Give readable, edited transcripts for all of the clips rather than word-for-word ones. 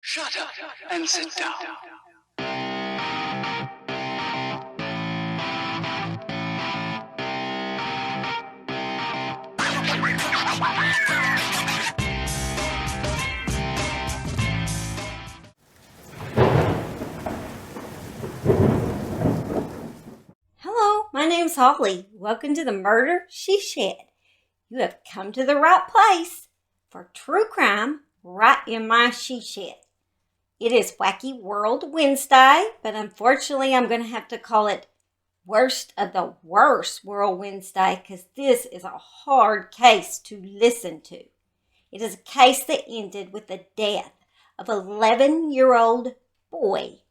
Shut up and sit down. Hello, my name's Holly. Welcome to the Murder She Shed. You have come to the right place for true crime right in my she shed. It is Wacky World Wednesday, but unfortunately I'm going to have to call it Worst of the Worst World Wednesday because this is a hard case to listen to. It is a case that ended with the death of an 11-year-old boy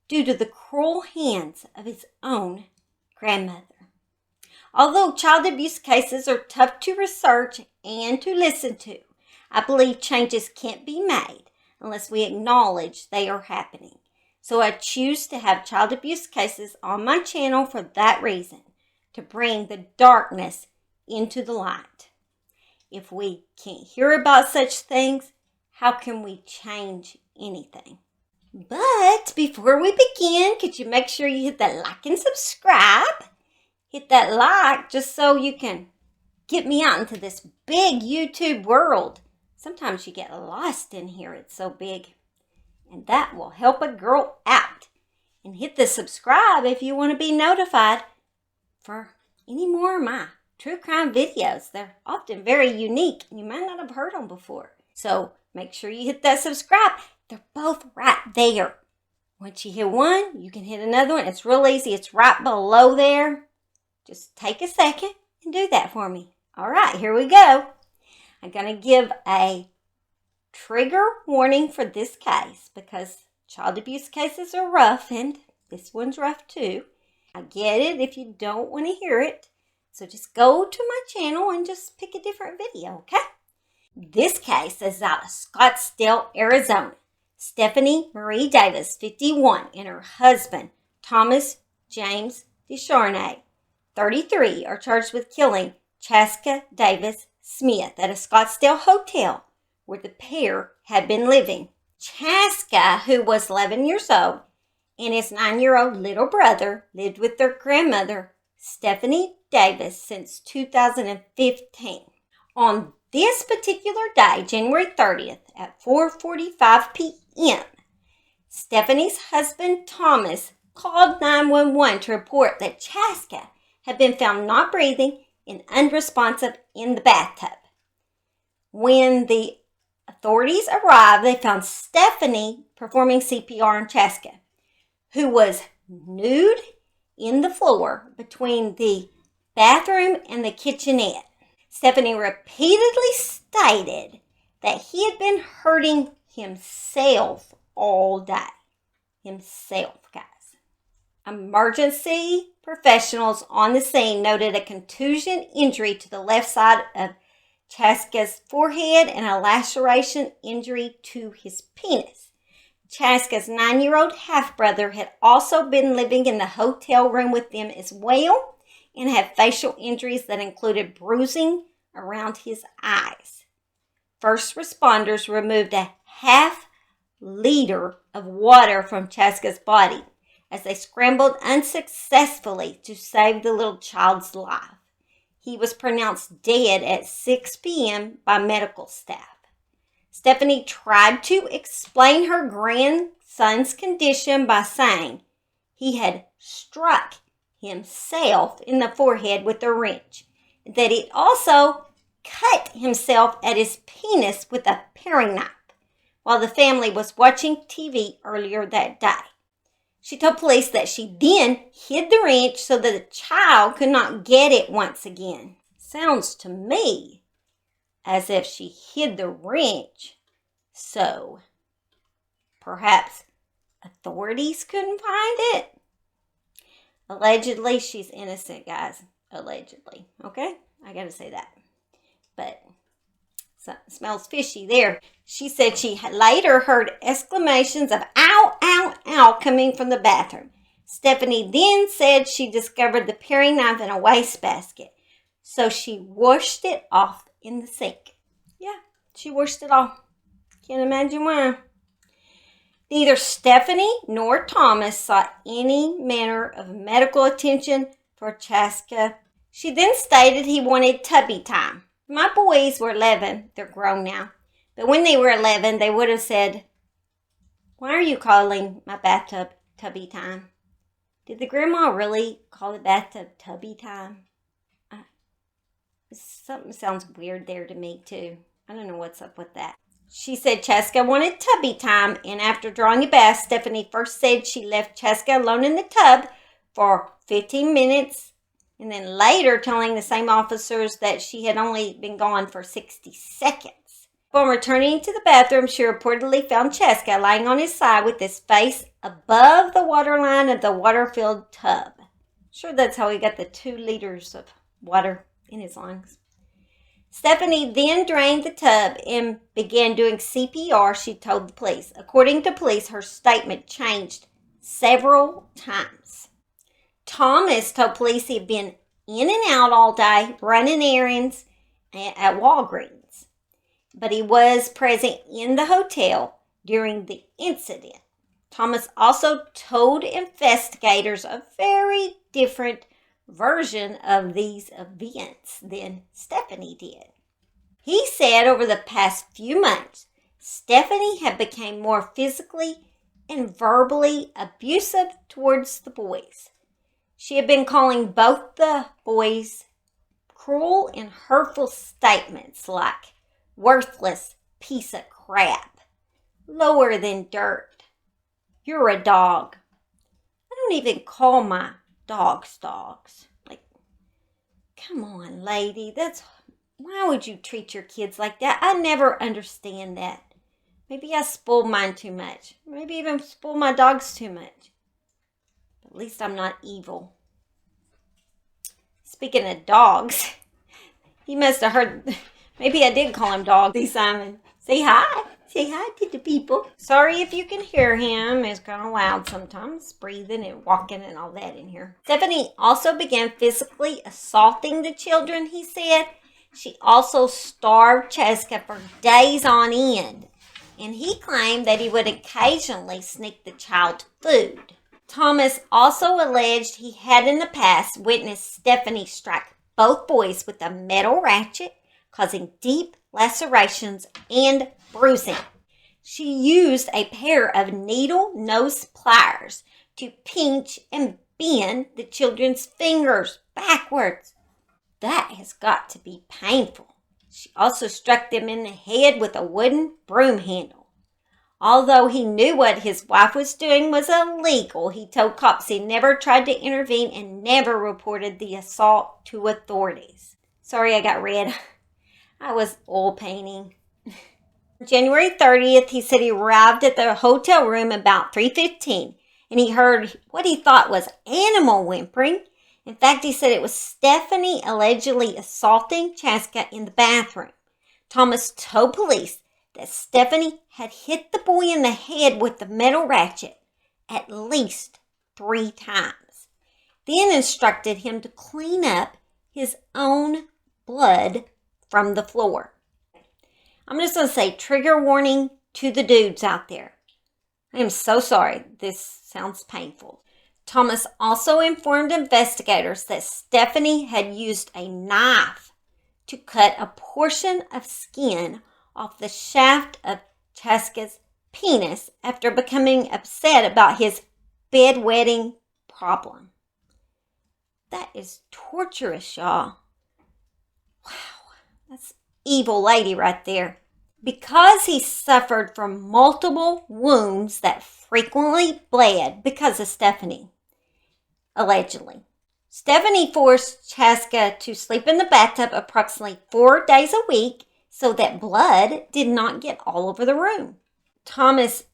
due to the cruel hands of his own grandmother. Although child abuse cases are tough to research and to listen to, I believe changes can't be made unless we acknowledge they are happening. So I choose to have child abuse cases on my channel for that reason, to bring the darkness into the light. If we can't hear about such things, how can we change anything? But before we begin, could you make sure you hit that like and subscribe? Hit that like just so you can get me out into this big YouTube world. Sometimes you get lost in here, it's so big. And that will help a girl out. And hit the subscribe if you want to be notified for any more of my true crime videos. They're often very unique and you might not have heard them before. So make sure you hit that subscribe. They're both right there. Once you hit one, you can hit another one. It's real easy. It's right below there. Just take a second and do that for me. All right, here we go. I'm going to give a trigger warning for this case because child abuse cases are rough and this one's rough too. I get it if you don't want to hear it. So just go to my channel and just pick a different video, okay? This case is out of Scottsdale, Arizona. Stephanie Marie Davis, 51, and her husband, Thomas James Descharnay, 33, are charged with killing Chaskah Davis Smith at a Scottsdale hotel where the pair had been living. Chaskah, who was 11 years old, and his 9-year-old little brother lived with their grandmother, Stephanie Davis, since 2015. On this particular day, January 30th, at 4:45 p.m., Stephanie's husband, Thomas, called 911 to report that Chaskah had been found not breathing and unresponsive in the bathtub. When the authorities arrived, they found Stephanie performing CPR on Chaskah, who was nude in the floor between the bathroom and the kitchenette. Stephanie repeatedly stated that he had been hurting himself all day. Himself, guys. Emergency professionals on the scene noted a contusion injury to the left side of Chaskah's forehead and a laceration injury to his penis. Chaskah's 9-year-old half-brother had also been living in the hotel room with them as well and had facial injuries that included bruising around his eyes. First responders removed a half-liter of water from Chaskah's body as they scrambled unsuccessfully to save the little child's life. He was pronounced dead at 6 p.m. by medical staff. Stephanie tried to explain her grandson's condition by saying he had struck himself in the forehead with a wrench, that he also cut himself at his penis with a paring knife while the family was watching TV earlier that day. She told police that she then hid the wrench so that the child could not get it once again. Sounds to me as if she hid the wrench so perhaps authorities couldn't find it. Allegedly, she's innocent, guys. Allegedly. Okay? I gotta say that. But something smells fishy there. She said she had later heard exclamations of ow, ow, ow coming from the bathroom. Stephanie then said she discovered the paring knife in a wastebasket. So she washed it off in the sink. Yeah, she washed it off. Can't imagine why. Neither Stephanie nor Thomas sought any manner of medical attention for Chaskah. She then stated he wanted tubby time. My boys were 11. They're grown now. But when they were 11, they would have said, "Why are you calling my bathtub tubby time?" Did the grandma really call the bathtub tubby time? Something sounds weird there to me, too. I don't know what's up with that. She said Chaskah wanted tubby time, and after drawing a bath, Stephanie first said she left Chaskah alone in the tub for 15 minutes, and then later telling the same officers that she had only been gone for 60 seconds. Upon returning to the bathroom, she reportedly found Chaskah lying on his side with his face above the waterline of the water-filled tub. Sure, that's how he got the 2 liters of water in his lungs. Stephanie then drained the tub and began doing CPR, she told the police. According to police, her statement changed several times. Thomas told police he had been in and out all day, running errands at Walgreens, but he was present in the hotel during the incident. Thomas also told investigators a very different version of these events than Stephanie did. He said over the past few months, Stephanie had become more physically and verbally abusive towards the boys. She had been calling both the boys cruel and hurtful statements like worthless piece of crap, lower than dirt, you're a dog. I don't even call my dogs. Like, come on, lady, why would you treat your kids like that? I never understand that. Maybe I spoil mine too much. Maybe even spoil my dogs too much. At least I'm not evil. Speaking of dogs, he must have heard, maybe I did call him Doggy Simon. Say hi. Say hi to the people. Sorry if you can hear him. It's kind of loud sometimes, breathing and walking and all that in here. Stephanie also began physically assaulting the children, he said. She also starved Chaskah for days on end, and he claimed that he would occasionally sneak the child food. Thomas also alleged he had in the past witnessed Stephanie strike both boys with a metal ratchet, causing deep lacerations and bruising. She used a pair of needle nose pliers to pinch and bend the children's fingers backwards. That has got to be painful. She also struck them in the head with a wooden broom handle. Although he knew what his wife was doing was illegal, he told cops he never tried to intervene and never reported the assault to authorities. Sorry I got red. I was oil painting. January 30th, he said he arrived at the hotel room about 3:15, and he heard what he thought was animal whimpering. In fact, he said it was Stephanie allegedly assaulting Chaskah in the bathroom. Thomas told police that Stephanie had hit the boy in the head with the metal ratchet at least 3 times, then instructed him to clean up his own blood from the floor. I'm just going to say trigger warning to the dudes out there. I am so sorry. This sounds painful. Thomas also informed investigators that Stephanie had used a knife to cut a portion of skin off the shaft of Chaskah's penis after becoming upset about his bedwetting problem. That is torturous, y'all. Wow, that's evil lady right there. Because he suffered from multiple wounds that frequently bled because of Stephanie, allegedly. Stephanie forced Chaskah to sleep in the bathtub approximately 4 days a week so that blood did not get all over the room. Thomas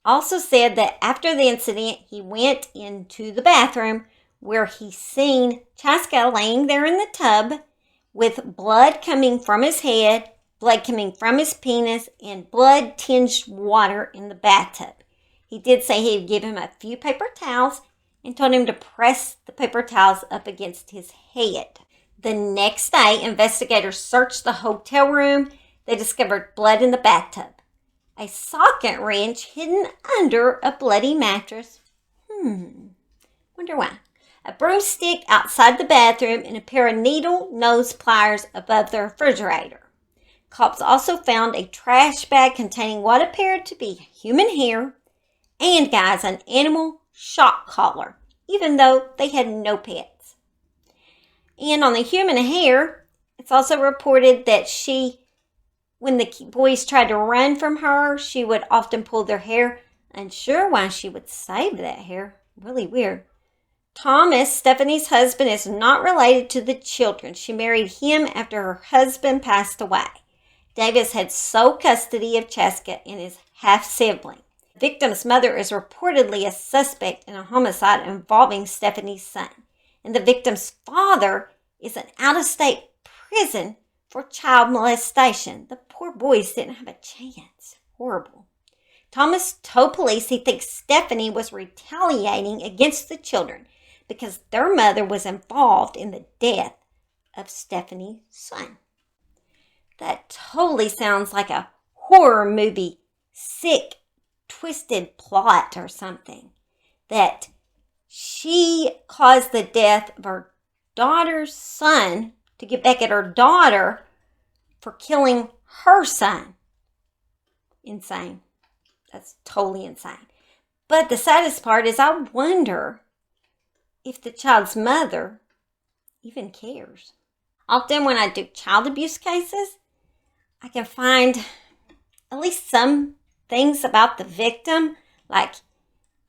also said that after the incident, he went into the bathroom where he seen Chaskah laying there in the tub with blood coming from his head, blood coming from his penis, and blood-tinged water in the bathtub. He did say he'd give him a few paper towels and told him to press the paper towels up against his head. The next day, investigators searched the hotel room. They discovered blood in the bathtub. a socket wrench hidden under a bloody mattress. Wonder why. A broomstick outside the bathroom and a pair of needle-nose pliers above the refrigerator. Cops also found a trash bag containing what appeared to be human hair and, guys, an animal shock collar, even though they had no pets. And on the human hair, it's also reported that when the boys tried to run from her, she would often pull their hair. Unsure why she would save that hair. Really weird. Thomas, Stephanie's husband, is not related to the children. She married him after her husband passed away. Davis had sole custody of Chaskah and his half-sibling. The victim's mother is reportedly a suspect in a homicide involving Stephanie's son. And the victim's father is in out-of-state prison for child molestation. The poor boys didn't have a chance. Horrible. Thomas told police he thinks Stephanie was retaliating against the children because their mother was involved in the death of Stephanie's son. That totally sounds like a horror movie, sick, twisted plot or something. That she caused the death of her daughter's son to get back at her daughter for killing her son. Insane. That's totally insane. But the saddest part is I wonder if the child's mother even cares. Often when I do child abuse cases, I can find at least some things about the victim, like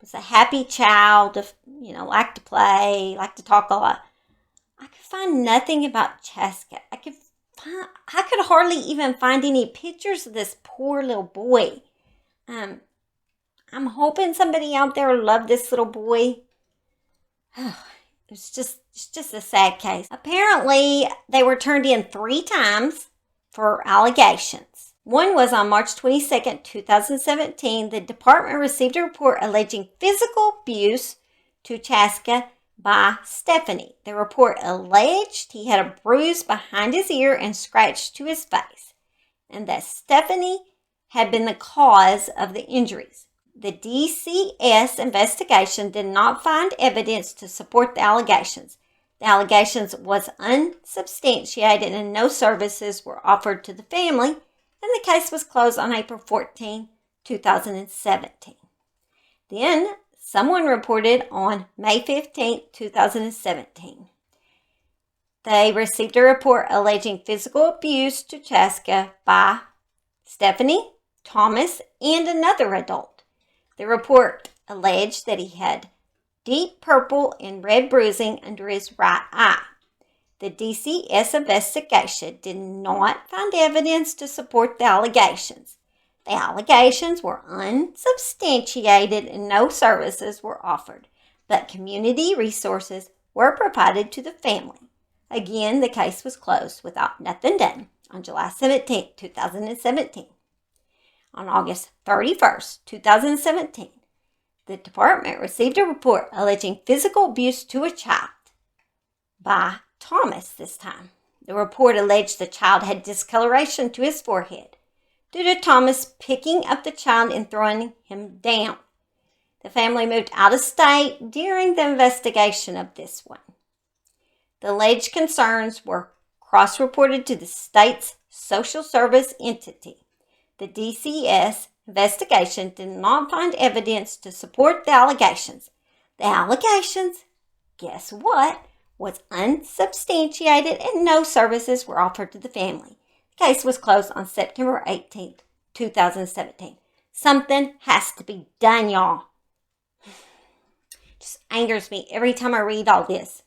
was a happy child, liked to play, liked to talk a lot. I could find nothing about Chaskah. I could hardly even find any pictures of this poor little boy. I'm hoping somebody out there loved this little boy. It's just a sad case. Apparently, they were turned in 3 times for allegations. One was on March 22nd, 2017. The department received a report alleging physical abuse to Chaskah by Stephanie. The report alleged he had a bruise behind his ear and scratch to his face, and that Stephanie had been the cause of the injuries. The DCS investigation did not find evidence to support the allegations. The allegations was unsubstantiated and no services were offered to the family, and the case was closed on April 14, 2017. Then, someone reported on May 15, 2017. They received a report alleging physical abuse to Chaskah by Stephanie, Thomas, and another adult. The report alleged that he had deep purple and red bruising under his right eye. The DCS investigation did not find evidence to support the allegations. The allegations were unsubstantiated and no services were offered, but community resources were provided to the family. Again, the case was closed without nothing done on July 17, 2017. On August 31st, 2017, the department received a report alleging physical abuse to a child by Thomas this time. The report alleged the child had discoloration to his forehead due to Thomas picking up the child and throwing him down. The family moved out of state during the investigation of this one. The alleged concerns were cross-reported to the state's social service entity. The DCS investigation did not find evidence to support the allegations. The allegations, guess what, was unsubstantiated and no services were offered to the family. The case was closed on September 18, 2017. Something has to be done, y'all. Just angers me every time I read all this.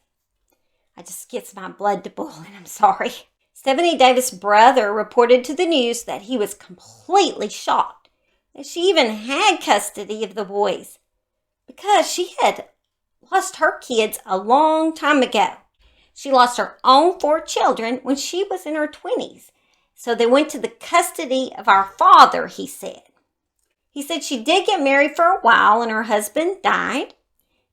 I just gets my blood to boiling. I'm sorry. Stephanie Davis' brother reported to the news that he was completely shocked that she even had custody of the boys because she had lost her kids a long time ago. She lost her own 4 children when she was in her 20s. So they went to the custody of our father, he said. He said she did get married for a while and her husband died.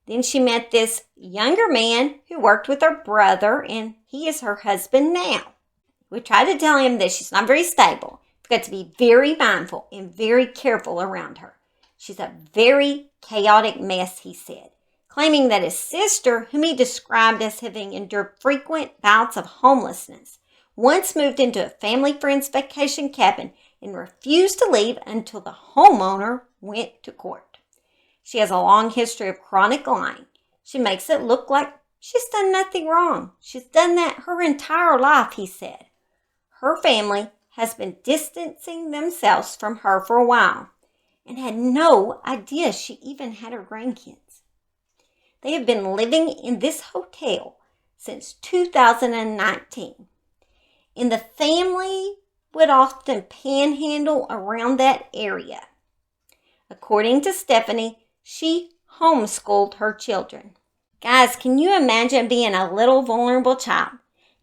Then she met this younger man who worked with her brother, and he is her husband now. We tried to tell him that she's not very stable. We've got to be very mindful and very careful around her. She's a very chaotic mess, he said, claiming that his sister, whom he described as having endured frequent bouts of homelessness, once moved into a family friend's vacation cabin and refused to leave until the homeowner went to court. She has a long history of chronic lying. She makes it look like she's done nothing wrong. She's done that her entire life, he said. Her family has been distancing themselves from her for a while and had no idea she even had her grandkids. They have been living in this hotel since 2019. And the family would often panhandle around that area. According to Stephanie, she homeschooled her children. Guys, can you imagine being a little vulnerable child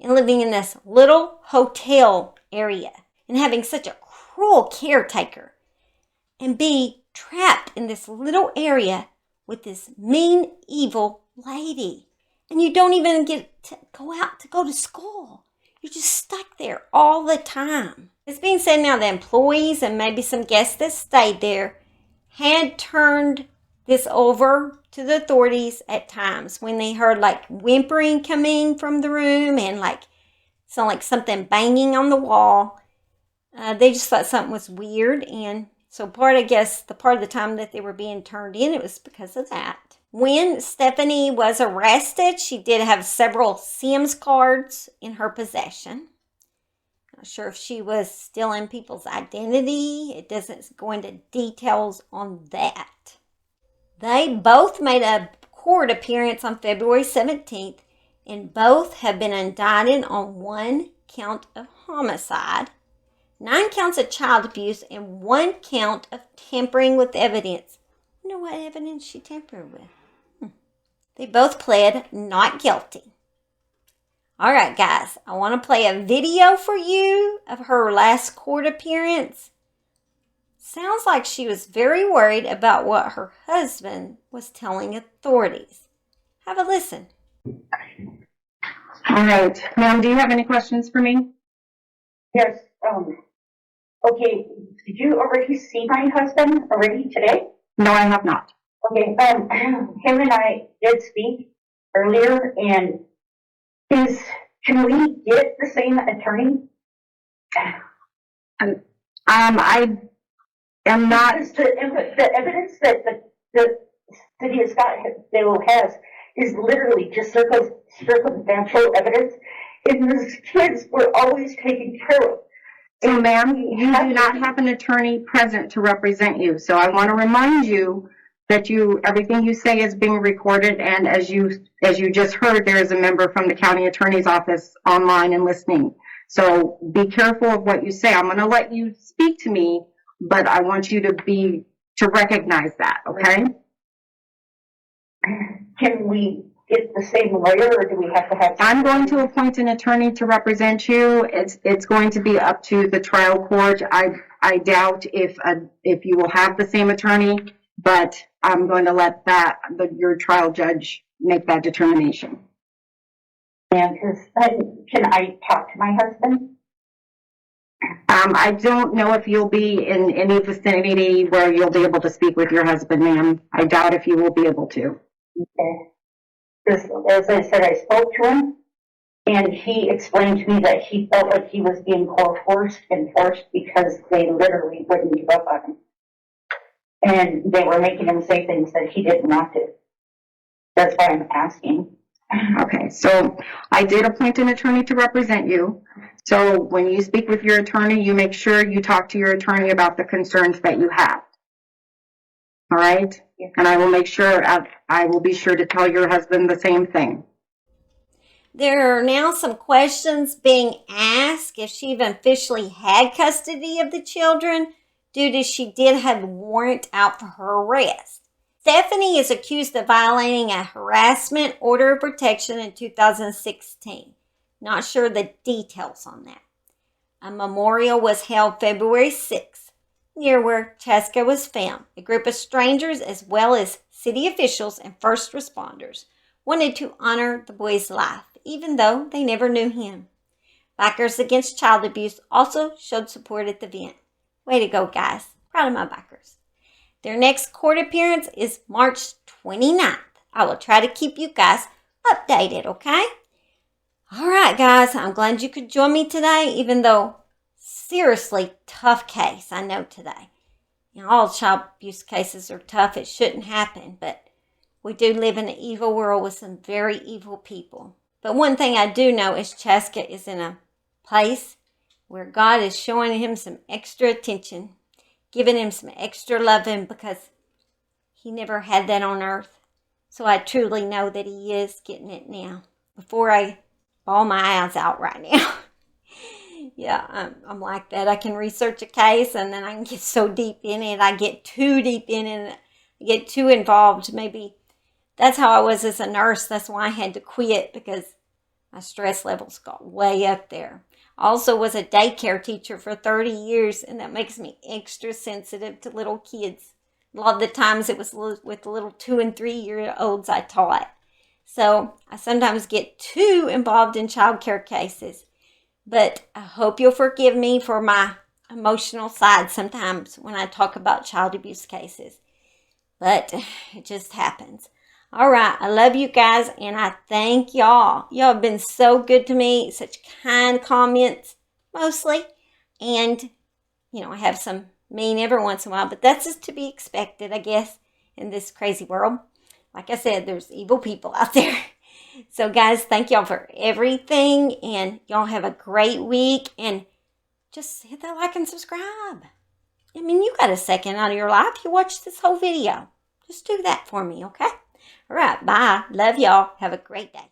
and living in this little hotel area and having such a cruel caretaker and be trapped in this little area with this mean, evil lady? And you don't even get to go out to go to school. You're just stuck there all the time. It's being said now that employees and maybe some guests that stayed there had turned this over to the authorities at times when they heard like whimpering coming from the room and like sound like something banging on the wall. They just thought something was weird, and so the part of the time that they were being turned in, it was because of that. When Stephanie was arrested, she did have several Sims cards in her possession. Not sure if she was stealing people's identity. It doesn't go into details on that. They both made a court appearance on February 17th, and both have been indicted on 1 count of homicide, 9 counts of child abuse, and 1 count of tampering with evidence. I wonder what evidence she tampered with. They both pled not guilty. All right, guys, I want to play a video for you of her last court appearance. Sounds like she was very worried about what her husband was telling authorities. Have a listen. All right. Ma'am, do you have any questions for me? Yes, okay, did you already see my husband already today? No, I have not. Okay, him and I did speak earlier, and can we get the same attorney? I am not. Because the evidence that the city of Scottsdale has is literally just circumstantial evidence, and those kids were always taken care of. So, ma'am, you do not have an attorney present to represent you. So I want to remind you that everything you say is being recorded, and as you just heard, there is a member from the county attorney's office online and listening. So be careful of what you say. I'm going to let you speak to me, but I want you to recognize that, okay? Can we get the same lawyer, or do we have to have? I'm going to appoint an attorney to represent you. It's going to be up to the trial court. I doubt if you will have the same attorney, but I'm going to let your trial judge make that determination. And can I talk to my husband? I don't know if you'll be in any vicinity where you'll be able to speak with your husband, ma'am. I doubt if you will be able to. Okay. As I said, I spoke to him, and he explained to me that he felt like he was being coerced and forced because they literally wouldn't give up on him. And they were making him say things that he didn't want to. That's why I'm asking. Okay, so I did appoint an attorney to represent you. So when you speak with your attorney, you make sure you talk to your attorney about the concerns that you have. All right? Yeah. And I will make sure, I will be sure to tell your husband the same thing. There are now some questions being asked if she even officially had custody of the children due to she did have a warrant out for her arrest. Stephanie is accused of violating a harassment order of protection in 2016. Not sure the details on that. A memorial was held February 6th, near where Chaskah was found. A group of strangers, as well as city officials and first responders, wanted to honor the boy's life, even though they never knew him. Bikers Against Child Abuse also showed support at the event. Way to go, guys. Proud of my bikers. Their next court appearance is March 29th. I will try to keep you guys updated, okay? All right, guys. I'm glad you could join me today, even though seriously tough case I know today. You know, all child abuse cases are tough. It shouldn't happen, but we do live in an evil world with some very evil people. But one thing I do know is Chaskah is in a place where God is showing him some extra attention, giving him some extra loving because he never had that on earth. So I truly know that he is getting it now before I bawl my eyes out right now. Yeah, I'm like that. I can research a case and then I can get so deep in it. I get too deep in it. I get too involved. Maybe that's how I was as a nurse. That's why I had to quit, because my stress levels got way up there. I also was a daycare teacher for 30 years, and that makes me extra sensitive to little kids. A lot of the times it was with little 2 and 3 year olds I taught. So I sometimes get too involved in child care cases. But I hope you'll forgive me for my emotional side sometimes when I talk about child abuse cases. But it just happens. All right, I love you guys, and I thank y'all. Y'all have been so good to me, such kind comments, mostly. And, you know, I have some mean every once in a while, but that's just to be expected, I guess, in this crazy world. Like I said, there's evil people out there. So, guys, thank y'all for everything, and y'all have a great week, and just hit that like and subscribe. I mean, you got a second out of your life. You watched this whole video. Just do that for me, okay? All right, bye. Love y'all. Have a great day.